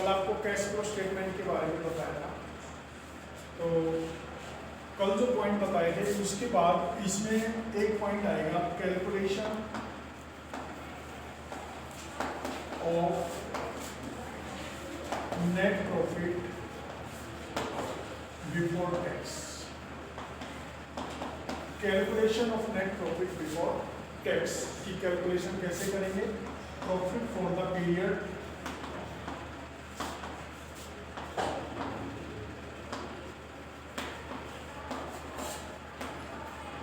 आपको cash flow statement के बारे में बताया था। तो कल जो पॉइंट बताए थे उसके बाद इसमें एक पॉइंट आएगा calculation of net profit before tax. Calculation of net profit before tax की कैलकुलेशन कैसे करेंगे? प्रॉफिट फॉर द पीरियड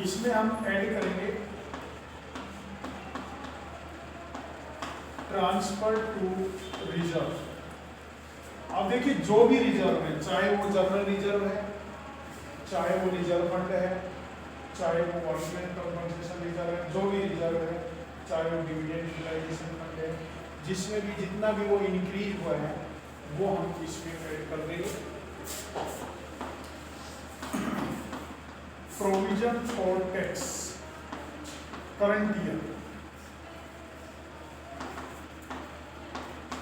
इसमें हम ऐड करेंगे ट्रांसफर टू रिजर्व। अब देखिए जो भी रिजर्व है, चाहे वो जनरल रिजर्व है, चाहे वो रिजर्व फंड है, चाहे वो वर्कमैन कंपनसेशन रिजर्व है, जो भी रिजर्व है, चाहे वो डिविडेंड यूटिलाइजेशन फंड है, जिसमें भी जितना भी वो इंक्रीज हुआ है वो हम इसमें ऐड कर देंगे। Provision for tax current year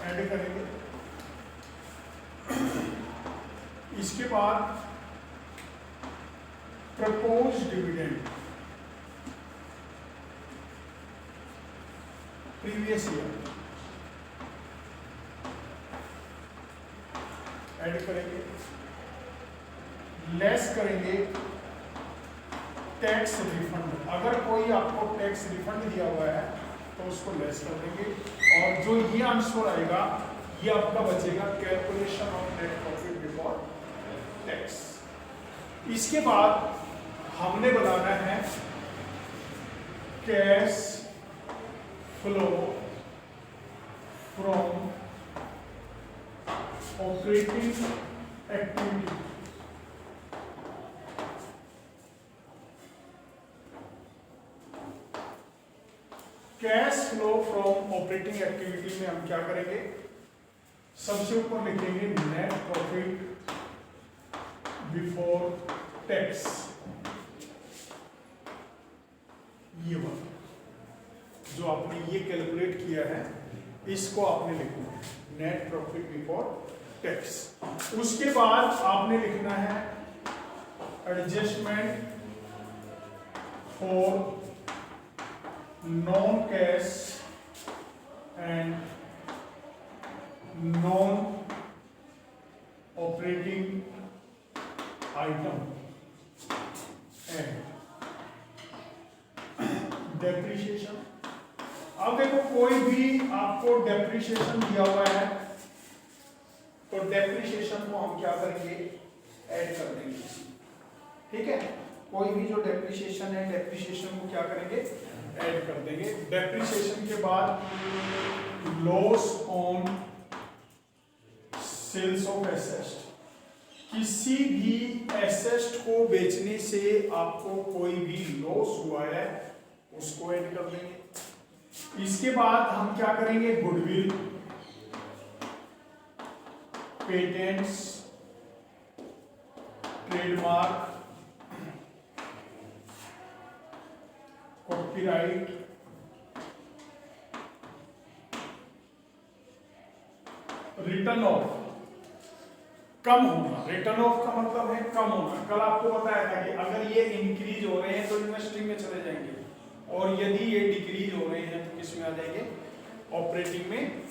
add करेंगे। इसके बाद propose dividend previous year add करेंगे। लेस करेंगे टैक्स रिफंड। अगर कोई आपको टैक्स रिफंड दिया हुआ है तो उसको लेस कर देंगे, और जो ये आंसर आएगा ये आपका बचेगा calculation of net profit before tax. इसके बाद हमने बनाना है cash flow from operating activity. Cash flow from operating activity में हम क्या करेंगे? सबसे ऊपर लिखेंगे नेट प्रॉफिट बिफोर टैक्स। ये वाला जो आपने ये कैलकुलेट किया है इसको आपने लिखना है नेट प्रॉफिट बिफोर टैक्स। उसके बाद आपने लिखना है adjustment for non cash and non operating item and depreciation. अब देखो कोई भी आपको डेप्रिसिएशन दिया हुआ है तो डेप्रिसिएशन को हम क्या करेंगे? ऐड कर देंगे। ठीक है, कोई भी जो डेप्रिसिएशन है डेप्रिसिएशन को क्या करेंगे? ऐड कर देंगे। डेप्रिसिएशन के बाद loss on sales of asset. किसी भी एसेट को बेचने से आपको कोई भी लॉस हुआ है उसको ऐड कर देंगे। इसके बाद हम क्या करेंगे? Goodwill, patents, trademark, copyright, return of. कम होना, रिटर्न ऑफ का मतलब है कम होना। कल आपको बताया था कि अगर ये इंक्रीज हो रहे हैं तो इन्वेस्टिंग में चले जाएंगे, और यदि ये डिक्रीज हो रहे हैं तो किस में आ जाएंगे? ऑपरेटिंग में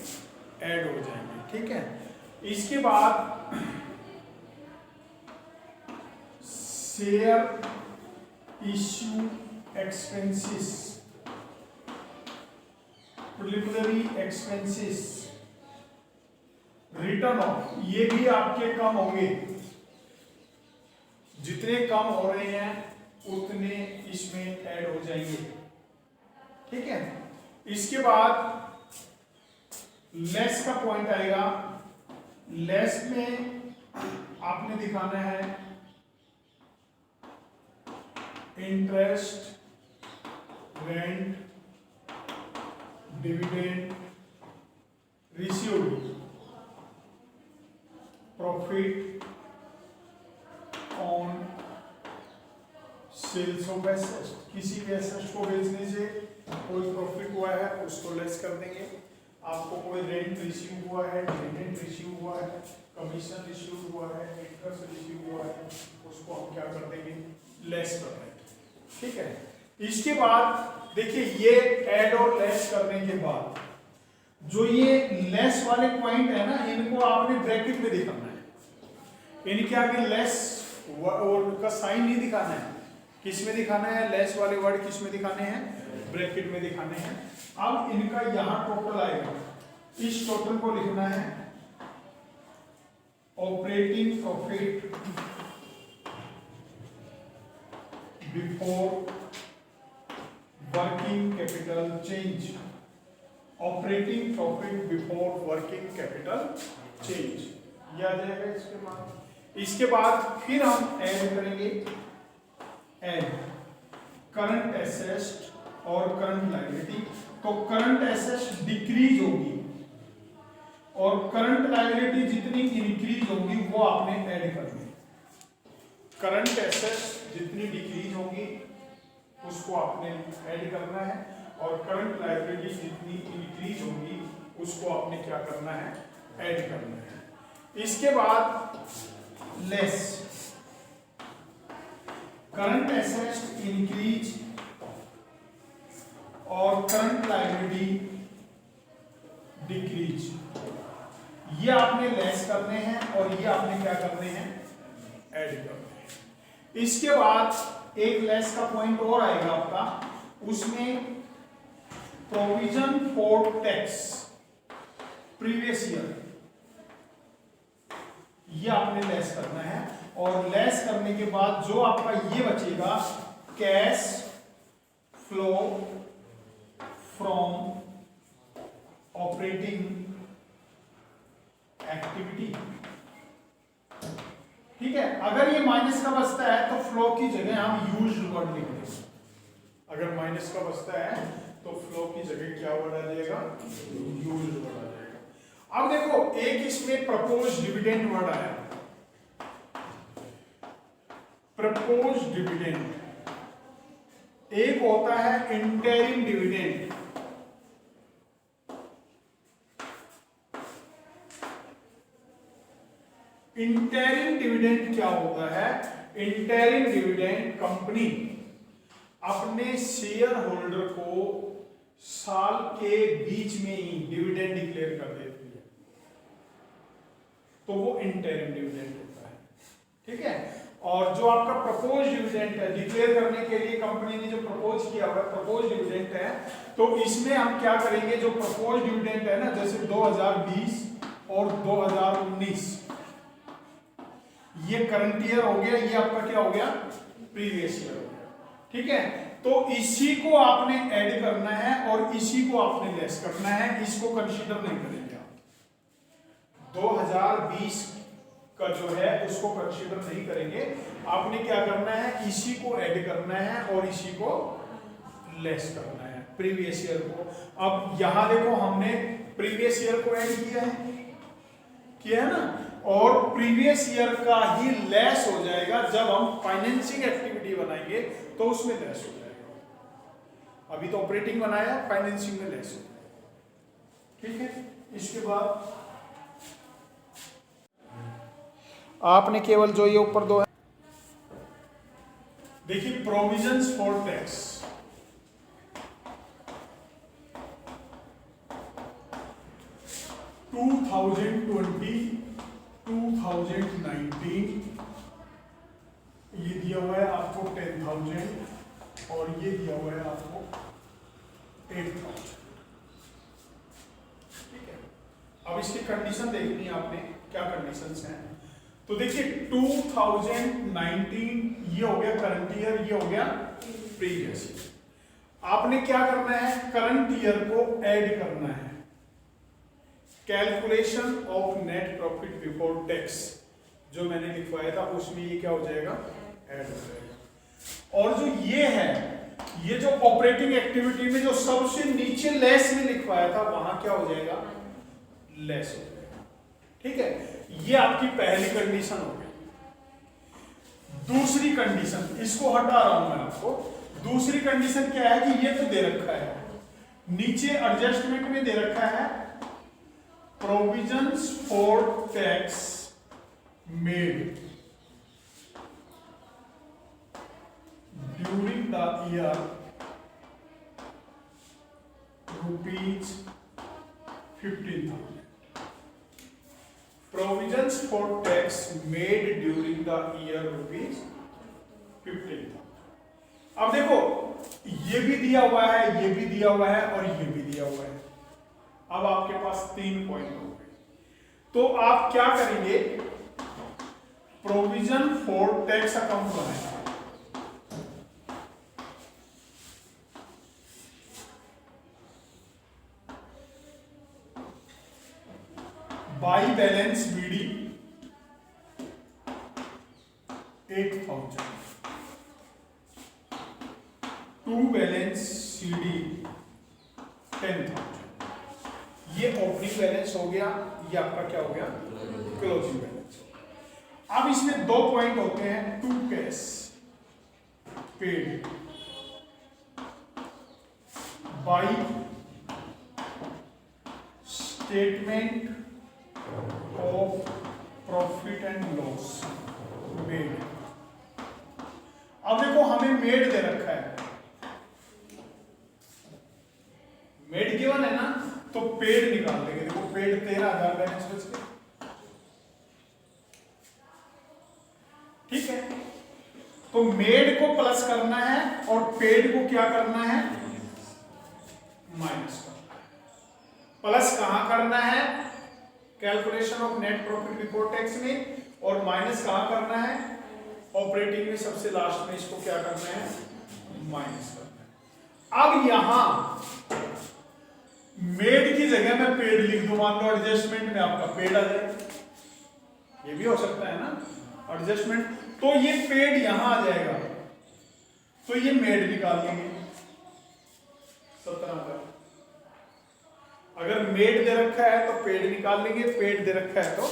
ऐड हो जाएंगे। ठीक है, इसके बाद share issue expenses, preliminary expenses, return of, ये भी आपके कम होंगे। जितने कम हो रहे हैं उतने इसमें ऐड हो जाएंगे। ठीक है, इसके बाद लेस का पॉइंट आएगा। लेस में आपने दिखाना है interest, rent, dividend received, profit on sales of asset. किसी भी एसेट को बेचने से कोई प्रॉफिट हुआ है उसको लेस कर देंगे। आपको कोई रेंट रिसीव हुआ है, डिविडेंड रिसीव हुआ है, कमीशन रिसीव हुआ है, इंटरेस्ट रिसीव हुआ है, उसको हम क्या कर देंगे, लेस कर देंगे। ठीक है, इसके बाद देखिए ये ऐड और लेस करने के बाद जो ये लेस वाले पॉइंट है ना, इनको आपने ब्रैकेट में दिखाना है। इनके आगे लेस का साइन नहीं दिखाना है। किस में दिखाना है? लेस वाले वर्ड किस में दिखाने हैं? ब्रैकेट में दिखाने हैं। अब इनका यहां टोटल आएगा, इस टोटल को लिखना है operating profit before working capital change. Operating profit before working capital change, ये आ जाएगा इसके बाद। इसके बाद फिर हम ऐड करेंगे, ऐड करंट एसेट और करंट लायबिलिटी। तो करंट एसेट डिक्रीज होगी और करंट लायबिलिटी जितनी इंक्रीज होगी वो आपने ऐड करनी है। करंट एसेट जितनी डिक्रीज होगी उसको आपने ऐड करना है और करंट लायबिलिटी जितनी इंक्रीज होगी उसको आपने क्या करना है? ऐड करना है। इसके बाद लेस करंट एसेट इंक्रीज और करंट लायबिलिटी डिक्रीज, ये आपने लेस करने हैं और ये आपने क्या करने हैं? ऐड करने हैं। इसके बाद एक लेस का पॉइंट और आएगा आपका, उसमें provision for tax previous year, ये आपने लेस करना है। और लेस करने के बाद जो आपका ये बचेगा, cash flow from operating activity. ठीक है, अगर ये माइनस का बचता है तो फ्लो की जगह हम यूज्ड वर्ड लिख देंगे। अगर माइनस का बचता है तो फ्लो की जगह क्या वर्ड आ जाएगा? यूज्ड वर्ड आ जाएगा। अब देखो, एक इसमें प्रपोज डिविडेंड वर्ड आया, प्रपोज डिविडेंड। एक होता है इंटरिम डिविडेंड। इंटरिम डिविडेंड क्या होता है? इंटरिम डिविडेंड कंपनी अपने शेयर होल्डर को साल के बीच में ही डिविडेंड डिक्लेयर कर देती है, तो वो इंटरिम डिविडेंड होता है। ठीक है, और जो आपका प्रपोज डिविडेंड है, डिक्लेयर करने के लिए कंपनी ने जो प्रपोज किया हुआ है, प्रपोज डिविडेंड है, तो इसमें हम क्या करेंगे? जो प्रपोज डिविडेंड है ना, जैसे 2020 और 2019, ये करंट ईयर हो गया, ये आपका क्या हो गया? प्रीवियस ईयर हो गया। ठीक है, तो इसी को आपने ऐड करना है और इसी को आपने लेस करना है, इसको कंसीडर नहीं करेंगे आप। 2020 का जो है उसको कंसीडर नहीं करेंगे, आपने क्या करना है? इसी को ऐड करना है और इसी को लेस करना है, प्रीवियस ईयर को। अब यहां देखो, हमने प्रीवियस ईयर को ऐड किया है ना, और प्रीवियस ईयर का ही लेस हो जाएगा जब हम फाइनेंसिंग एक्टिविटी बनाएंगे तो उसमें लेस हो जाएगा। अभी तो ऑपरेटिंग बनाया, फाइनेंसिंग में लेस हो जाएगा। ठीक है, इसके बाद आपने केवल जो ये ऊपर दो है, देखिए प्रोविजंस फॉर टैक्स। ये दिया हुआ है आपको 10,000 और ये दिया हुआ है आपको 8,000। ठीक है, अब इसकी कंडीशन देखनी है आपने, क्या कंडीशंस हैं। तो देखिए 2019 ये हो गया करंट ईयर, ये हो गया प्रीवियस ईयर। आपने क्या करना है? करंट ईयर को ऐड करना है। Calculation of net profit before tax जो मैंने लिखवाया था उसमें ये क्या हो जाएगा? ऐड हो जाएगा। और जो ये है, ये जो ऑपरेटिंग एक्टिविटी में जो सबसे नीचे लेस में लिखवाया था वहां क्या हो जाएगा? लेस हो जाएगा। ठीक है, ये आपकी पहली कंडीशन हो गई। दूसरी कंडीशन, इसको हटा रहा हूं मैं आपको। दूसरी कंडीशन क्या है कि ये तो दे रखा है, नीचे एडजस्टमेंट में दे रखा है provisions for tax made during the year rupees 15,000. Provisions for tax made during the year rupees 15,000. अब देखो ये भी दिया हुआ है, ये भी दिया हुआ है और ये भी दिया हुआ है। अब आपके पास 3 पॉइंट हो गए, तो आप क्या करेंगे, प्रोविजन फॉर टैक्स अकाउंट बनाएंगे। By balance BD 8,000, to balance CD 10,000। ये ओपनिंग बैलेंस हो गया, ये आपका क्या हो गया, क्लोजिंग बैलेंस। अब इसमें 2 पॉइंट होते हैं, to cash paid by statement of profit and loss made. अब देखो हमें मेड दे रखा है, मेड गिवन है ना, तो पेड निकाल देंगे। देखो पेड 13,000 बैलेंस बच गया, ठीक है। तो मेड को प्लस करना है और पेड को क्या करना है, माइनस करना है। प्लस कहां करना है, calculation of net profit before tax में, और माइनस कहां करना है, ऑपरेटिंग में सबसे लास्ट में। इसको क्या करना है, माइनस करना है। अब यहां मेड की जगह मैं पेड लिख दूं, मान लो एडजस्टमेंट में आपका पेड आ जाए, ये भी हो सकता है ना, एडजस्टमेंट। तो ये पेड यहां आ जाएगा, तो ये मेड निकाल लेंगे 17,000। अगर मेड दे रखा है तो पेड निकाल लेंगे, पेड दे रखा है तो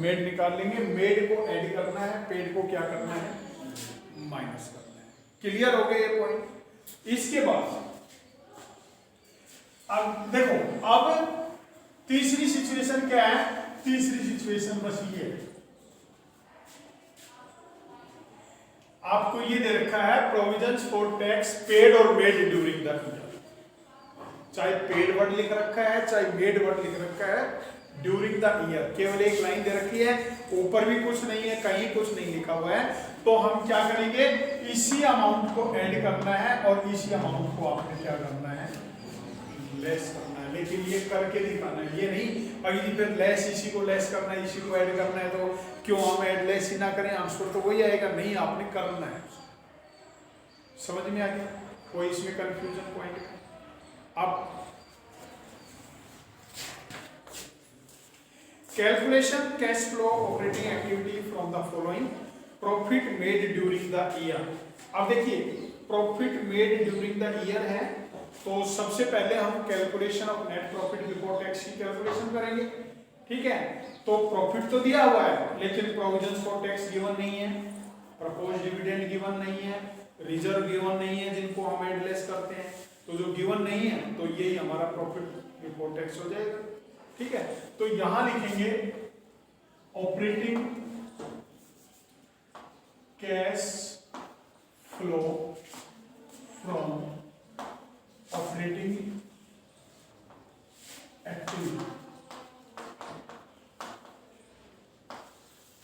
मेड निकाल लेंगे। मेड को ऐड करना है, पेड को क्या करना है, माइनस करना है। क्लियर हो गए ये पॉइंट। इसके बाद अब देखो, अब तीसरी सिचुएशन क्या है, तीसरी सिचुएशन बस ये है, आपको ये दे रखा है प्रोविजंस फॉर टैक्स पेड और मेड ड्यूरिंग द ईयर। चाहे पेड वर्ड लिख रखा है, चाहे मेड वर्ड लिख रखा है, ड्यूरिंग द ईयर केवल एक लाइन दे रखी है, ऊपर भी कुछ नहीं है, कहीं कुछ नहीं लिखा हुआ है। तो हम क्या करेंगे, इसी अमाउंट को ऐड करना है और इसी अमाउंट को आपने क्या करना है, लेस करना है। लेकिन ये करके दिखाना है, ये नहीं अगली फिर लेस इसी को लेस करना है, इसी को ऐड करना है, तो क्यों हम ऐड लेस ही ना करें, आंसर तो वही आएगा। नहीं, आपने करना है। समझ में आ गया, कोई इसमें कंफ्यूजन पॉइंट है? अब calculation cash flow operating activity from the following profit made during the year. अब देखिए profit made during the year है, तो सबसे पहले हम calculation of net profit before tax की कैलकुलेशन करेंगे, ठीक है। तो प्रॉफिट तो दिया हुआ है, लेकिन प्रोविजंस फॉर टैक्स गिवन नहीं है, प्रपोज डिविडेंड गिवन नहीं है, रिजर्व गिवन नहीं है, जिनको हम ऐड लेस करते हैं। तो जो गिवन नहीं है, तो यही हमारा प्रॉफिट बिफोर टैक्स हो जाएगा, ठीक है। तो यहां लिखेंगे operating cash flow from operating activity.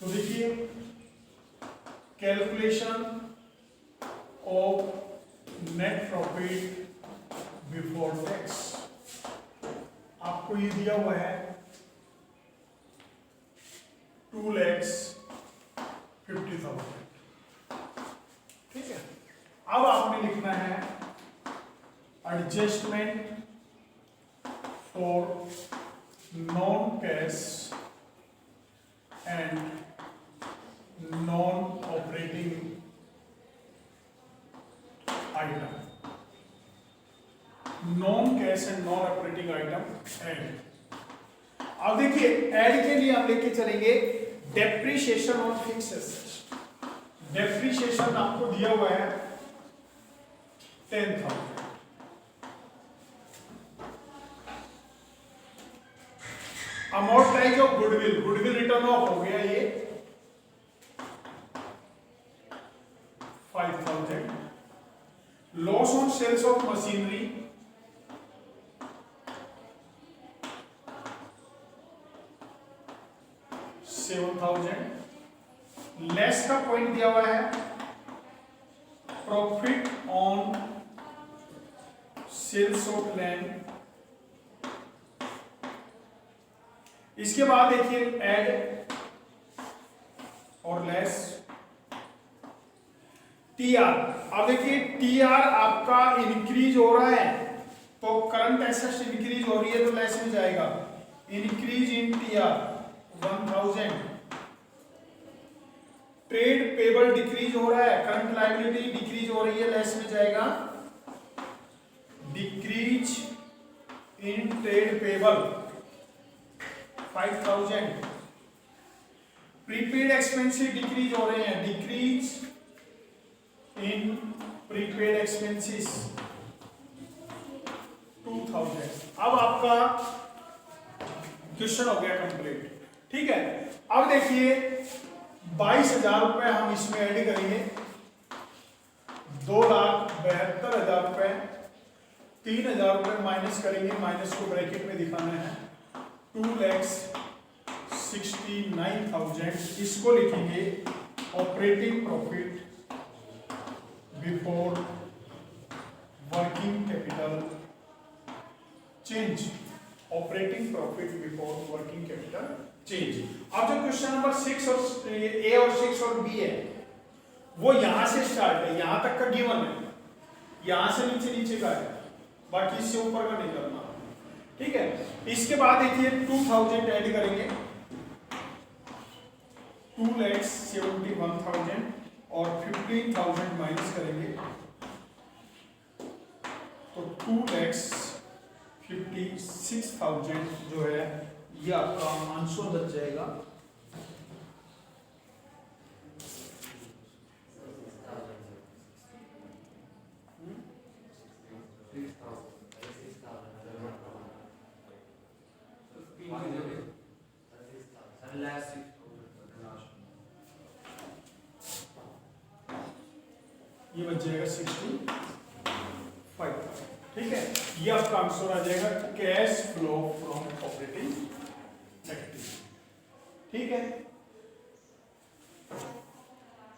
तो देखिए calculation of net profit before tax, आपको ये दिया हुआ है 2,50,000, ठीक है। अब आपने लिखना है adjustment for non cash and non operating item, non cash and non operating item add. अब देखिए ऐड के लिए हम लेके चलेंगे depreciation on fixed assets. Depreciation आपको दिया हुआ है 10,000। Amortise of goodwill, goodwill written off हो गया ये 5000। Loss on sales of machinery 7000। Less का पॉइंट दिया हुआ है profit on sales of land. इसके बाद देखिए एड और लेस टीआर। अब देखिए टीआर आपका इंक्रीज हो रहा है तो करंट एसेट्स इंक्रीज हो रही है तो लेस में जाएगा। Increase in TR 1000। Trade payable decrease हो रहा है, करंट लायबिलिटी डिक्रीज हो रही है, लेस में जाएगा। Decrease in trade payable 5000। Prepaid expenses decrease हो रहे हैं, डिक्रीज इन प्रीपेड एक्सपेंसेस 2000। अब आपका क्वेश्चन हो गया कंप्लीट, ठीक है। अब देखिए 22,000 रुपए हम इसमें ऐड करेंगे, 2,72,000 रुपए, 3,000 रुपए माइनस करेंगे, माइनस को ब्रैकेट में दिखाना है। 2,69,000 इसको लिखेंगे operating profit before working capital change. Operating profit before working capital change. अब जो क्वेश्चन नंबर 6 और ए और 6 और बी है वो यहां से स्टार्ट है, यहां तक का गिवन है, यहां से नीचे नीचे का है, बाकी इससे ऊपर का नहीं करना, ठीक है। इसके बाद देखिए 2000 ऐड करेंगे, 2,71,000 और 15,000 माइनस करेंगे तो 2,56,000 जो है ये आपका आंसर बच जाएगा। ये बच जाएगा 65, ठीक है। ये आपका आंसर आ जाएगा cash flow from operating activity, ठीक है।